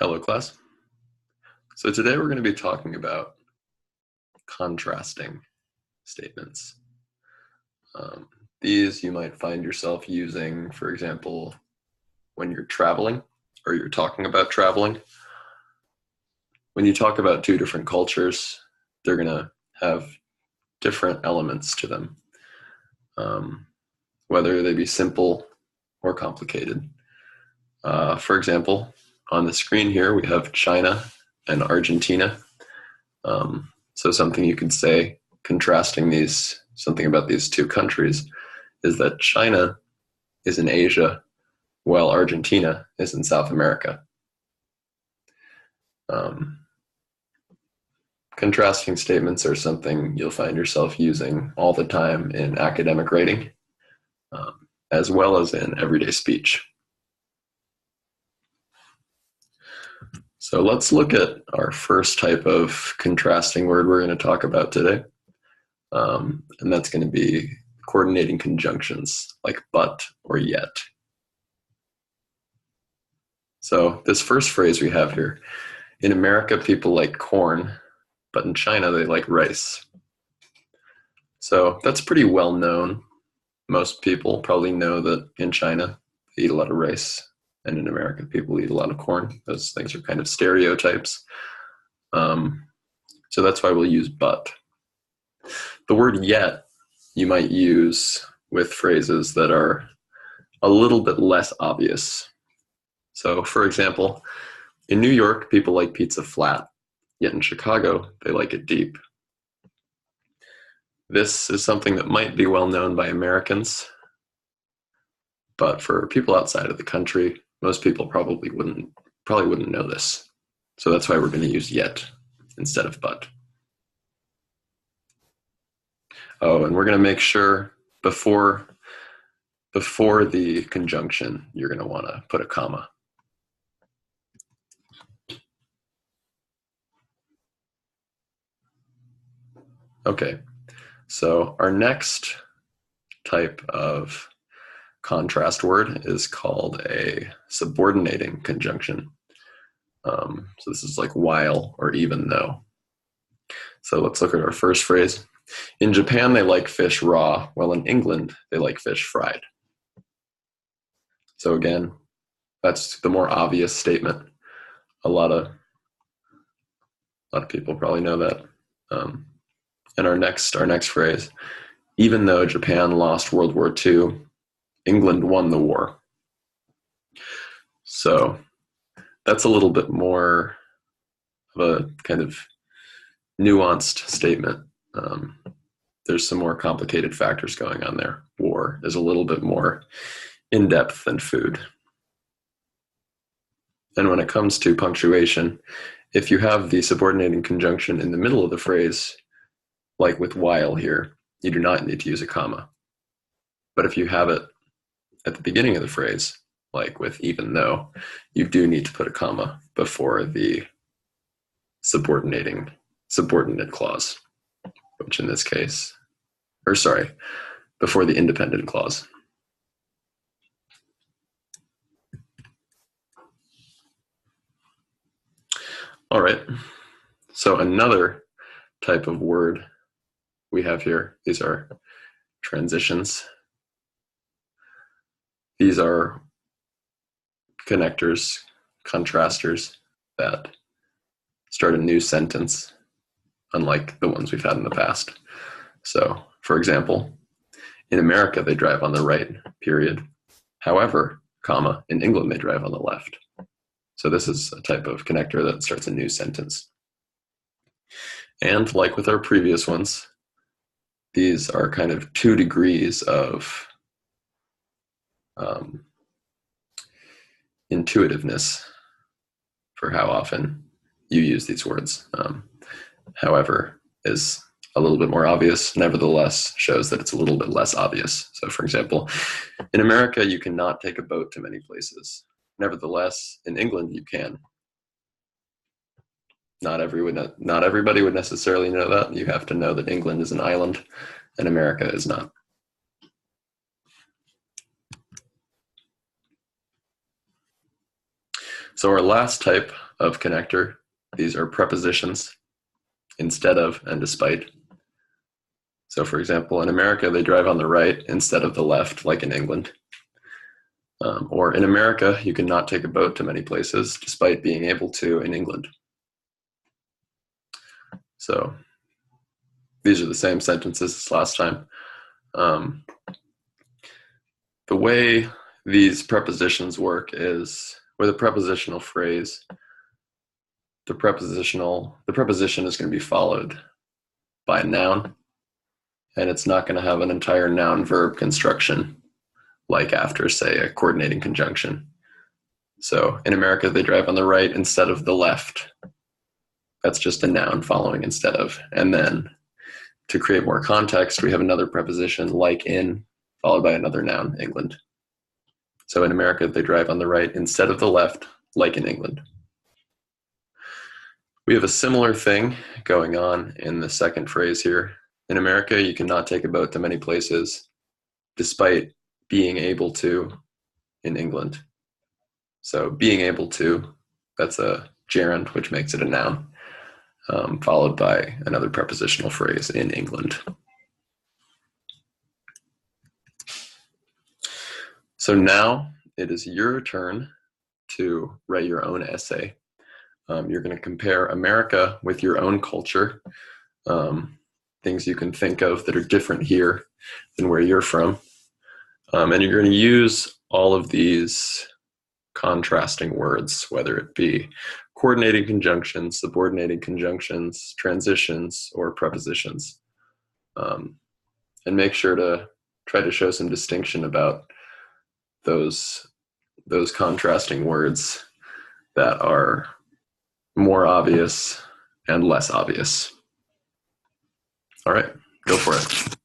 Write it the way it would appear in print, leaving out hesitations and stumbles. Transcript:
Hello, class. So today we're going to be talking about contrasting statements. These you might find yourself using, for example, when you're traveling or you're talking about traveling. When you talk about two different cultures, they're going to have different elements to them, whether they be simple or complicated. For example, on the screen here, we have China and Argentina. So something you could say, contrasting something about these two countries, is that China is in Asia, while Argentina is in South America. Contrasting statements are something you'll find yourself using all the time in academic writing, as well as in everyday speech. So let's look at our first type of contrasting word we're going to talk about today. And that's going to be coordinating conjunctions like but or yet. So this first phrase we have here, in America people like corn, but in China they like rice. So that's pretty well known. Most people probably know that in China they eat a lot of rice, and in America people eat a lot of corn. Those things are kind of stereotypes. So that's why we'll use but. The word yet you might use with phrases that are a little bit less obvious. So for example, in New York, people like pizza flat, yet in Chicago, they like it deep. This is something that might be well known by Americans, but for people outside of the country, most people probably wouldn't know this. So that's why we're going to use yet instead of but. Oh, and we're going to make sure before the conjunction, you're going to want to put a comma. Okay, so our next type of contrast word is called a subordinating conjunction. So this is like while or even though. So let's look at our first phrase. In Japan, they like fish raw, while in England, they like fish fried. So again, that's the more obvious statement. A lot of people probably know that. And our next phrase, even though Japan lost World War II, England won the war. So that's a little bit more of a kind of nuanced statement. There's some more complicated factors going on there. War is a little bit more in-depth than food. And when it comes to punctuation, if you have the subordinating conjunction in the middle of the phrase, like with while here, you do not need to use a comma. But if you have it at the beginning of the phrase, like with even though, you do need to put a comma before the subordinate clause, which in this case, before the independent clause. All right, so another type of word we have here, these are transitions. These are connectors, contrasters that start a new sentence, unlike the ones we've had in the past. So, for example, in America, they drive on the right, period. However, comma, in England, they drive on the left. So this is a type of connector that starts a new sentence. And like with our previous ones, these are kind of 2 degrees of intuitiveness for how often you use these words. However, is a little bit more obvious, nevertheless shows that it's a little bit less obvious. So for example, in America, you cannot take a boat to many places. Nevertheless, in England, you can. Not everybody would necessarily know that. You have to know that England is an island and America is not. So our last type of connector. These are prepositions, instead of and despite. So for example, in America, they drive on the right instead of the left, like in England. Or in America, you cannot take a boat to many places, despite being able to in England. So these are the same sentences as last time. The way these prepositions work is, with a prepositional phrase, the preposition is going to be followed by a noun, and it's not going to have an entire noun-verb construction like after, say, a coordinating conjunction. So in America, they drive on the right instead of the left. That's just a noun following instead of. And then to create more context, we have another preposition, like in, followed by another noun, England. So in America, they drive on the right instead of the left, like in England. We have a similar thing going on in the second phrase here. In America, you cannot take a boat to many places, despite being able to in England. So being able to, that's a gerund, which makes it a noun, followed by another prepositional phrase, in England. So now it is your turn to write your own essay. You're going to compare America with your own culture, things you can think of that are different here than where you're from. And you're going to use all of these contrasting words, whether it be coordinating conjunctions, subordinating conjunctions, transitions, or prepositions. And make sure to try to show some distinction about those contrasting words that are more obvious and less obvious. All right, go for it.